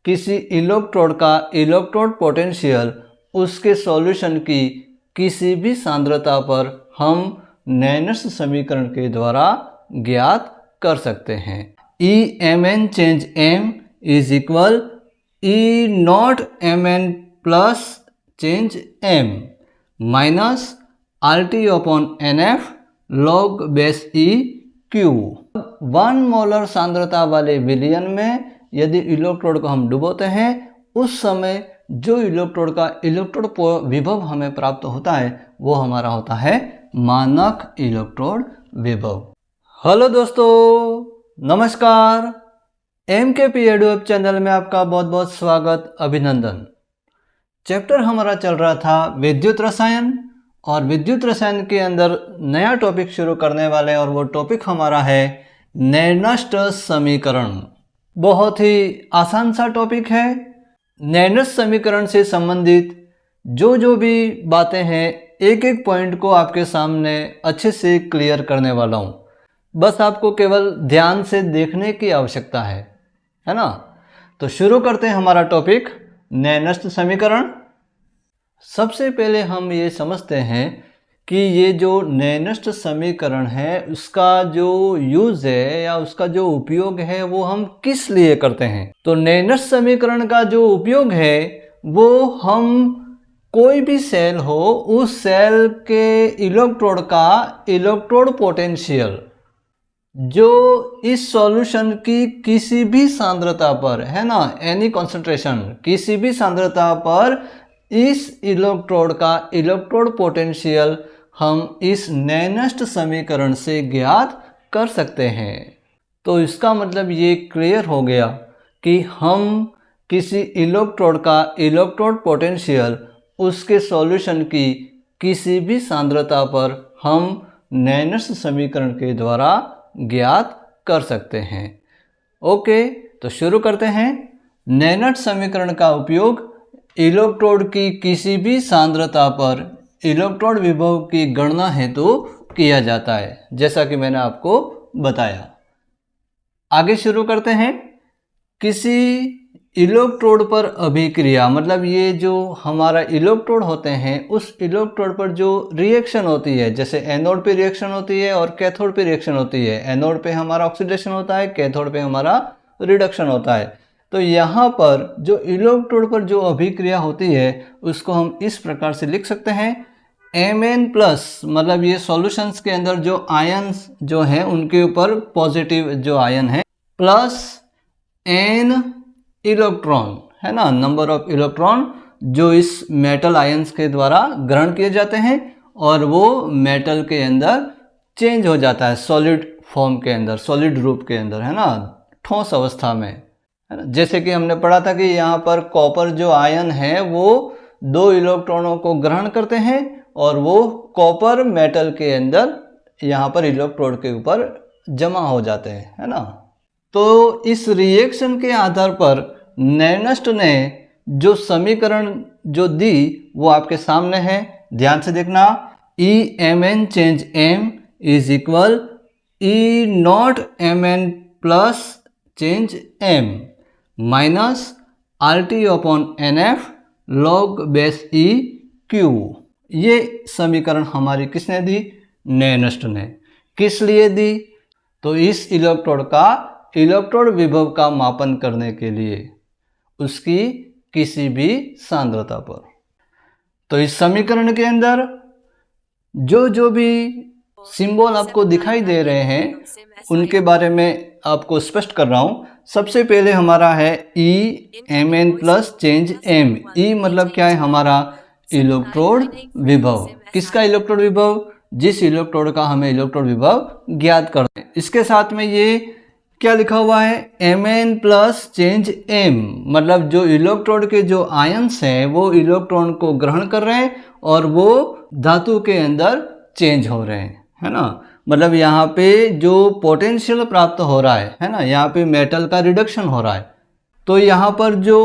किसी इलेक्ट्रोड का electrode potential उसके सॉल्यूशन की किसी भी सांद्रता पर हम नैनस्ट समीकरण के द्वारा ज्ञात कर सकते हैं। E M N change M is equal E not M N plus change M minus R T upon N F log base E Q. 1 molar सांद्रता वाले विलयन में यदि इलेक्ट्रोड को हम डुबोते हैं, उस समय जो इलेक्ट्रोड का इलेक्ट्रोड विभव हमें प्राप्त होता है वो हमारा होता है मानक इलेक्ट्रोड विभव। हेलो दोस्तों, नमस्कार। MKP EduWeb चैनल में आपका बहुत बहुत स्वागत, अभिनंदन। चैप्टर हमारा चल रहा था विद्युत रसायन, और विद्युत रसायन के अंदर नया टॉपिक शुरू करने वाले, और वो टॉपिक हमारा है नैनस्ट समीकरण। बहुत ही आसान सा टॉपिक है। नैनस्ट समीकरण से संबंधित जो भी बातें हैं, एक एक पॉइंट को आपके सामने अच्छे से क्लियर करने वाला हूँ। बस आपको केवल ध्यान से देखने की आवश्यकता है ना। तो शुरू करते हैं हमारा टॉपिक नैनस्ट समीकरण। सबसे पहले हम ये समझते हैं कि ये जो नैनस्ट समीकरण है उसका जो यूज़ है या उसका जो उपयोग है वो हम किस लिए करते हैं। तो नैनस्ट समीकरण का जो उपयोग है वो हम कोई भी सेल हो, उस सेल के इलेक्ट्रोड का इलेक्ट्रोड पोटेंशियल जो इस सॉल्यूशन की किसी भी सांद्रता पर है ना, एनी कॉन्सेंट्रेशन, किसी भी सांद्रता पर इस इलेक्ट्रोड का इलेक्ट्रोड पोटेंशियल हम इस नैनस्ट समीकरण से ज्ञात कर सकते हैं। तो इसका मतलब ये क्लियर हो गया कि हम किसी इलेक्ट्रोड का इलेक्ट्रोड पोटेंशियल उसके सॉल्यूशन की किसी भी सांद्रता पर हम नैनस्ट समीकरण के द्वारा ज्ञात कर सकते हैं। ओके, तो शुरू करते हैं। नैनस्ट समीकरण का उपयोग इलेक्ट्रोड की किसी भी सांद्रता पर इलेक्ट्रोड विभव की गणना हेतु किया जाता है, जैसा कि मैंने आपको बताया। आगे शुरू करते हैं। किसी इलेक्ट्रोड पर अभिक्रिया, मतलब ये जो हमारा इलेक्ट्रोड होते हैं उस इलेक्ट्रोड पर जो रिएक्शन होती है, जैसे एनोड पे रिएक्शन होती है और कैथोड पे रिएक्शन होती है। एनोड पे हमारा ऑक्सीडेशन होता है, कैथोड पे हमारा रिडक्शन होता है। तो यहाँ पर जो इलेक्ट्रोड पर जो अभिक्रिया होती है उसको हम इस प्रकार से लिख सकते हैं। Mn प्लस, मतलब ये सॉल्यूशंस के अंदर जो आयन्स जो हैं उनके ऊपर पॉजिटिव जो आयन है, प्लस n इलेक्ट्रॉन है ना, नंबर ऑफ इलेक्ट्रॉन जो इस मेटल आयन्स के द्वारा ग्रहण किए जाते हैं और वो मेटल के अंदर चेंज हो जाता है सॉलिड फॉर्म के अंदर, सॉलिड रूप के अंदर, है ना, ठोस अवस्था में, है ना। जैसे कि हमने पढ़ा था कि यहाँ पर कॉपर जो आयन है वो 2 इलेक्ट्रॉनों को ग्रहण करते हैं और वो कॉपर मेटल के अंदर यहाँ पर इलेक्ट्रोड के ऊपर जमा हो जाते हैं, है ना। तो इस रिएक्शन के आधार पर नैनस्ट ने जो समीकरण जो दी वो आपके सामने है, ध्यान से देखना। E M N change M is equal E not M N plus change M minus R T upon N F log base E Q. ये समीकरण हमारी किसने दी? नैनस्ट ने। किस लिए दी? तो इस इलेक्ट्रोड का इलेक्ट्रोड विभव का मापन करने के लिए, उसकी किसी भी सांद्रता पर। तो इस समीकरण के अंदर जो भी सिंबल आपको दिखाई दे रहे हैं उनके बारे में आपको स्पष्ट कर रहा हूं। सबसे पहले हमारा है E M N plus change M. E मतलब क्या है? हमारा इलेक्ट्रोड विभव। किसका इलेक्ट्रोड विभव? जिस इलेक्ट्रोड का हमें इलेक्ट्रोड विभव ज्ञात करते हैं। इसके साथ में ये क्या लिखा हुआ है? M N plus change M, मतलब जो इलेक्ट्रोड के जो आयन्स हैं वो इलेक्ट्रॉन को ग्रहण कर रहे हैं और वो धातु के अंदर चेंज हो रहे हैं, है ना। मतलब यहाँ पे जो पोटेंशियल प्राप्त हो रहा है ना, यहाँ पे मेटल का रिडक्शन हो रहा है। तो यहाँ पर जो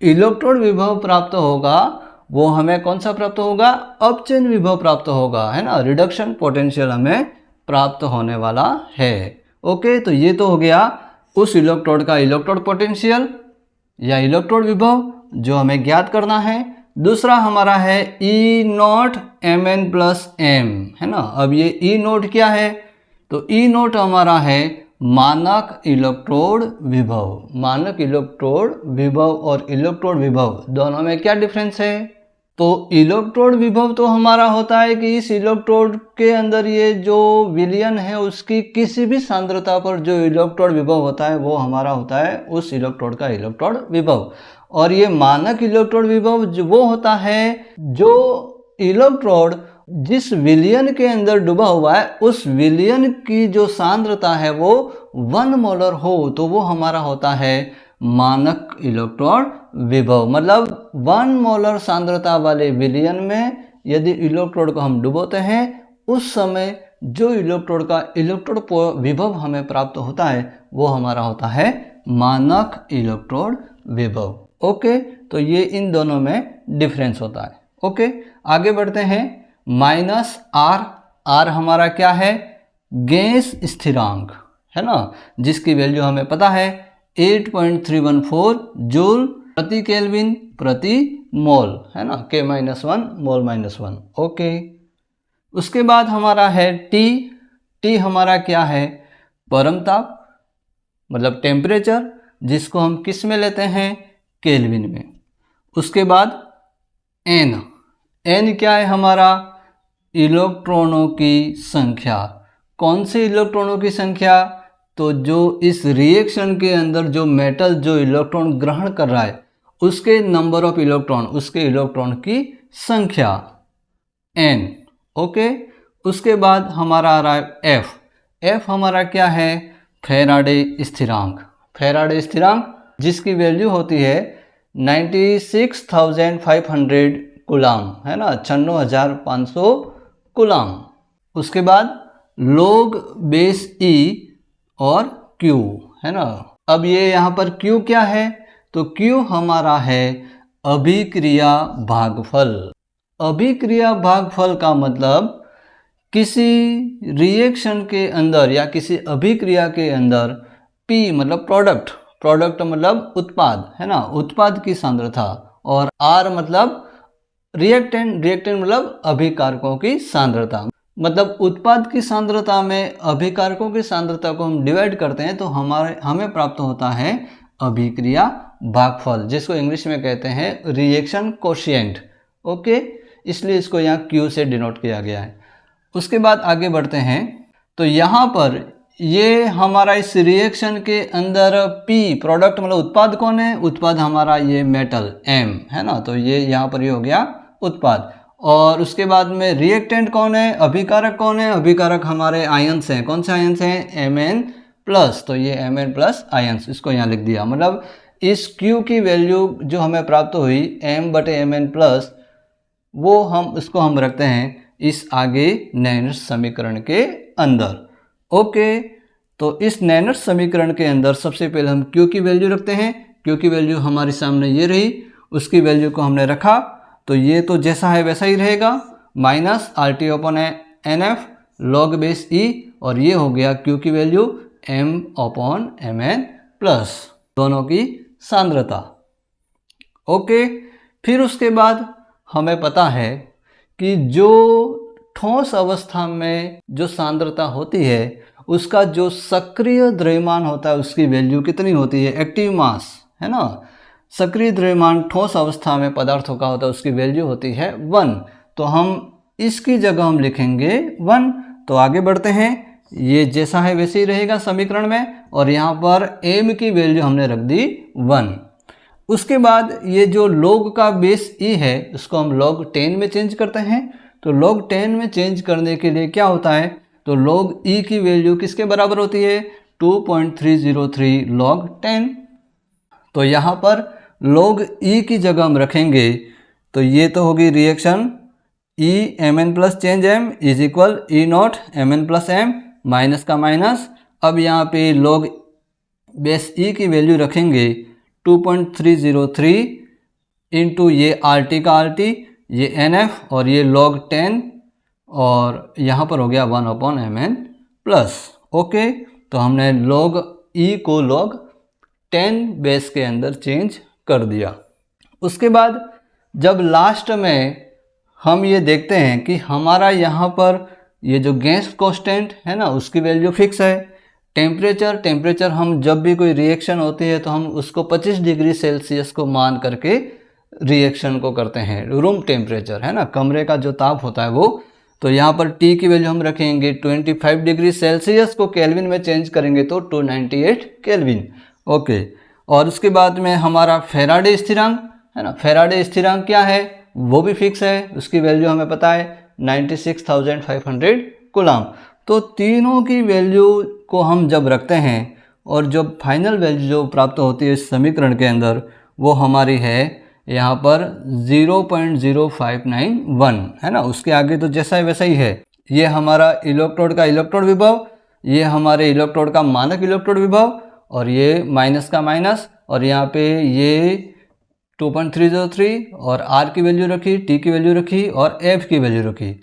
इलेक्ट्रोड विभव प्राप्त होगा वो हमें कौन सा प्राप्त होगा? अपचयन विभव प्राप्त होगा, है ना। रिडक्शन पोटेंशियल हमें प्राप्त होने वाला है। ओके, तो ये तो हो गया उस इलेक्ट्रोड का इलेक्ट्रोड पोटेंशियल। या इलेक्ट्रोड विभव जो हमें ज्ञात करना है। दूसरा हमारा है E not M N plus M, है ना। अब ये ई नॉट क्या है, तो ई नॉट हमारा है मानक इलेक्ट्रोड विभव। मानक इलेक्ट्रोड विभव और इलेक्ट्रोड विभव दोनों में क्या डिफरेंस है, तो इलेक्ट्रोड विभव तो हमारा होता है कि इस इलेक्ट्रोड के अंदर ये जो विलयन है उसकी किसी भी सांद्रता पर जो इलेक्ट्रोड विभव होता है वो हमारा होता है उस इलेक्ट्रोड का इलेक्ट्रोड विभव। और ये मानक इलेक्ट्रोड विभव जो वो होता है जो इलेक्ट्रोड जिस विलयन के अंदर डूबा हुआ है उस विलयन की जो सांद्रता है वो 1 मोलर हो, तो वो हमारा होता है मानक इलेक्ट्रोड विभव। मतलब 1 मोलर सांद्रता वाले विलयन में यदि इलेक्ट्रोड को हम डुबोते हैं उस समय जो इलेक्ट्रोड का इलेक्ट्रोड विभव हमें प्राप्त होता है वो हमारा होता है मानक इलेक्ट्रोड विभव। ओके, तो ये इन दोनों में डिफरेंस होता है। ओके, आगे बढ़ते हैं। माइनस आर, आर हमारा क्या है, गैस स्थिरांक, है ना, जिसकी वैल्यू हमें पता है 8.314 जूल प्रति केल्विन प्रति मोल, है ना, K-1 मोल -1। ओके, उसके बाद हमारा है टी, टी हमारा क्या है, परमताप मतलब टेम्परेचर, जिसको हम किस में लेते हैं, केल्विन में। उसके बाद एन, एन क्या है हमारा, इलेक्ट्रॉनों की संख्या। कौन से इलेक्ट्रॉनों की संख्या, तो जो इस रिएक्शन के अंदर जो मेटल जो इलेक्ट्रॉन ग्रहण कर रहा है उसके नंबर ऑफ इलेक्ट्रॉन, उसके इलेक्ट्रॉन की संख्या n। ओके, उसके बाद हमारा आ रहा है F, F हमारा क्या है, फैराडे स्थिरांक। फैराडे स्थिरांक जिसकी वैल्यू होती है 96,500 कूलाम, है ना, 96,500 कूलाम। उसके बाद log बेस E और Q, है ना। अब ये यहाँ पर Q क्या है, तो Q हमारा है अभिक्रिया भागफल। अभिक्रिया भागफल का मतलब किसी रिएक्शन के अंदर या किसी अभिक्रिया के अंदर P मतलब प्रोडक्ट, प्रोडक्ट मतलब उत्पाद, है ना, उत्पाद की सांद्रता, और R मतलब रिएक्टेंट, रिएक्टेंट मतलब अभिकारकों की सांद्रता। मतलब उत्पाद की सांद्रता में अभिकारकों की सांद्रता को हम डिवाइड करते हैं तो हमें प्राप्त होता है अभिक्रिया भागफल, जिसको इंग्लिश में कहते हैं रिएक्शन कोशिएंट। ओके, इसलिए इसको यहाँ Q से डिनोट किया गया है। उसके बाद आगे बढ़ते हैं, तो यहाँ पर ये हमारा इस रिएक्शन के अंदर P प्रोडक्ट मतलब उत्पाद कौन है, उत्पाद हमारा ये मेटल M, है ना, तो ये यहाँ पर ये हो गया उत्पाद। और उसके बाद में रिएक्टेंट कौन है, अभिकारक कौन है, अभिकारक हमारे आयंस हैं। कौन से आयंस हैं, Mn+, तो ये Mn+ आयंस, इसको यहाँ लिख दिया। मतलब इस Q की वैल्यू जो हमें प्राप्त हुई M/Mn+, वो हम इसको हम रखते हैं इस आगे नैनर्स समीकरण के अंदर। ओके, तो इस नैनर्स समीकरण के अंदर सबसे पहले हम Q की वैल्यू रखते हैं। Q की वैल्यू हमारे सामने ये रही, उसकी वैल्यू को हमने रखा तो ये तो जैसा है वैसा ही रहेगा, -RT/NF log बेस E, और ये हो गया Q की वैल्यू M/Mn+, दोनों की सांद्रता। ओके, फिर उसके बाद हमें पता है कि जो ठोस अवस्था में जो सांद्रता होती है उसका जो सक्रिय द्रव्यमान होता है उसकी वैल्यू कितनी होती है, एक्टिव मास, है ना। सक्रिय द्रव्यमान ठोस अवस्था में पदार्थों का होता है उसकी वैल्यू होती है 1, तो हम इसकी जगह हम लिखेंगे 1। तो आगे बढ़ते हैं, ये जैसा है वैसे ही रहेगा समीकरण में, और यहाँ पर m की वैल्यू हमने रख दी 1। उसके बाद ये जो log का बेस E है उसको हम log 10 में चेंज करते हैं। तो log 10 में चेंज करने के लिए क्या होता है, तो log E की वैल्यू किसके बराबर होती है, 2.303 log 10। तो यहाँ पर log E की जगह हम रखेंगे तो ये तो होगी reaction E Mn+ change M is equal E0 Mn+ M, minus का माइनस। अब यहाँ पे log बेस E की वैल्यू रखेंगे 2.303 इंटू ये RT का RT, ये NF और ये log 10, और यहाँ पर हो गया 1/Mn+। ओके, तो हमने log E को log 10 बेस के अंदर चेंज कर दिया। उसके बाद जब लास्ट में हम ये देखते हैं कि हमारा यहाँ पर ये जो गैस कांस्टेंट है ना, उसकी वैल्यू फिक्स है। टेम्परेचर हम जब भी कोई रिएक्शन होती है तो हम उसको 25 डिग्री सेल्सियस को मान करके रिएक्शन को करते हैं। रूम टेम्परेचर है ना, कमरे का जो ताप होता है वो। तो यहाँ पर T की वैल्यू हम रखेंगे 25 डिग्री सेल्सियस को केल्विन में चेंज करेंगे तो 298 केल्विन। ओके, और उसके बाद में हमारा फैराडे स्थिरांक है ना, फैराडे स्थिरांक क्या है वो भी फिक्स है, उसकी वैल्यू हमें पता है 96,500 कूलम। तो तीनों की वैल्यू को हम जब रखते हैं और जब फाइनल वैल्यू जो प्राप्त होती है इस समीकरण के अंदर वो हमारी है यहाँ पर 0.0591 है ना। उसके आगे तो जैसा है वैसा ही है। ये हमारा इलेक्ट्रोड का इलेक्ट्रोड विभव, ये हमारे इलेक्ट्रोड का मानक इलेक्ट्रोड विभव, और ये माइनस का माइनस, और यहाँ पे ये 2.303 और R की वैल्यू रखी, T की वैल्यू रखी और F की वैल्यू रखी।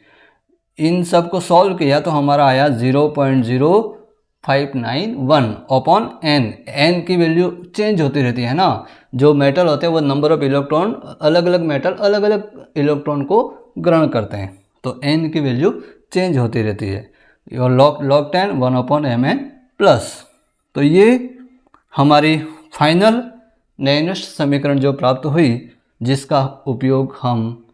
इन सब को सॉल्व किया तो हमारा आया 0.0591 अपॉन N। N की वैल्यू चेंज होती रहती है ना, जो मेटल होते हैं वो नंबर ऑफ इलेक्ट्रॉन, अलग अलग मेटल अलग अलग इलेक्ट्रॉन को ग्रहण करते हैं, तो N की वैल्यू चेंज होती रहती है। और log 10 1 अपॉन mn प्लस। तो ये हमारी फाइनल नैनोस्ट समीकरण जो प्राप्त हुई, जिसका उपयोग हम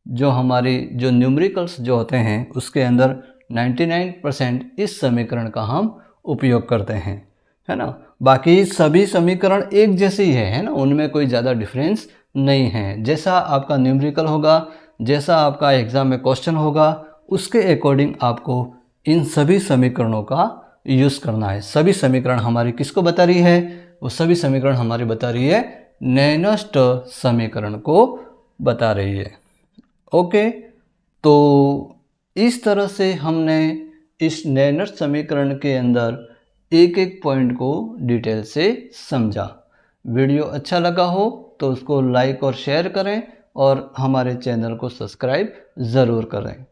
जो हमारी जो न्यूमेरिकल्स जो होते हैं उसके अंदर 99% इस समीकरण का हम उपयोग करते हैं, है ना। बाकी सभी समीकरण एक जैसे ही है ना, उनमें कोई ज़्यादा डिफरेंस नहीं है। जैसा आपका न्यूमेरिकल होगा, जैसा आपका एग्ज़ाम में क्वेश्चन होगा, उसके अकॉर्डिंग आपको इन सभी समीकरणों का यूज़ करना है। सभी समीकरण हमारी किसको बता रही है, वो सभी समीकरण हमारी बता रही है नैनोस्ट समीकरण को बता रही है। ओके, तो इस तरह से हमने इस नैनोस्ट समीकरण के अंदर एक एक पॉइंट को डिटेल से समझा। वीडियो अच्छा लगा हो तो उसको लाइक और शेयर करें और हमारे चैनल को सब्सक्राइब ज़रूर करें।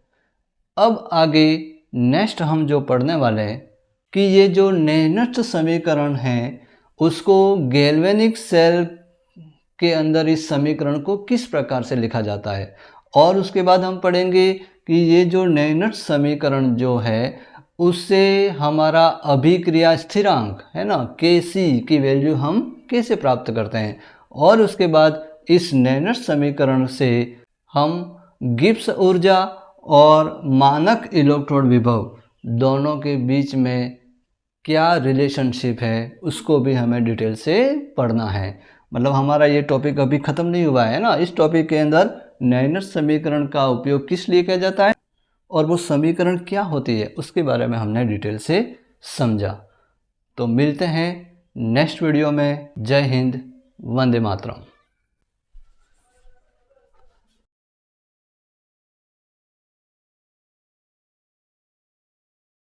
अब आगे नेक्स्ट हम जो पढ़ने वाले हैं कि ये जो नैनोस्ट समीकरण हैं उसको गैल्वेनिक सेल के अंदर इस समीकरण को किस प्रकार से लिखा जाता है, और उसके बाद हम पढ़ेंगे कि ये जो नैनोस्ट समीकरण जो है उससे हमारा अभिक्रिया स्थिरांक है ना Kc की वैल्यू हम कैसे प्राप्त करते हैं, और उसके बाद इस नैनोस्ट समीकरण से हम गिब्स ऊर्जा और मानक इलेक्ट्रोड विभव दोनों के बीच में क्या रिलेशनशिप है उसको भी हमें डिटेल से पढ़ना है। मतलब हमारा ये टॉपिक अभी ख़त्म नहीं हुआ है ना। इस टॉपिक के अंदर नैनोस्ट समीकरण का उपयोग किस लिए किया जाता है और वो समीकरण क्या होती है उसके बारे में हमने डिटेल से समझा। तो मिलते हैं नेक्स्ट वीडियो में। जय हिंद, वंदे मातरम।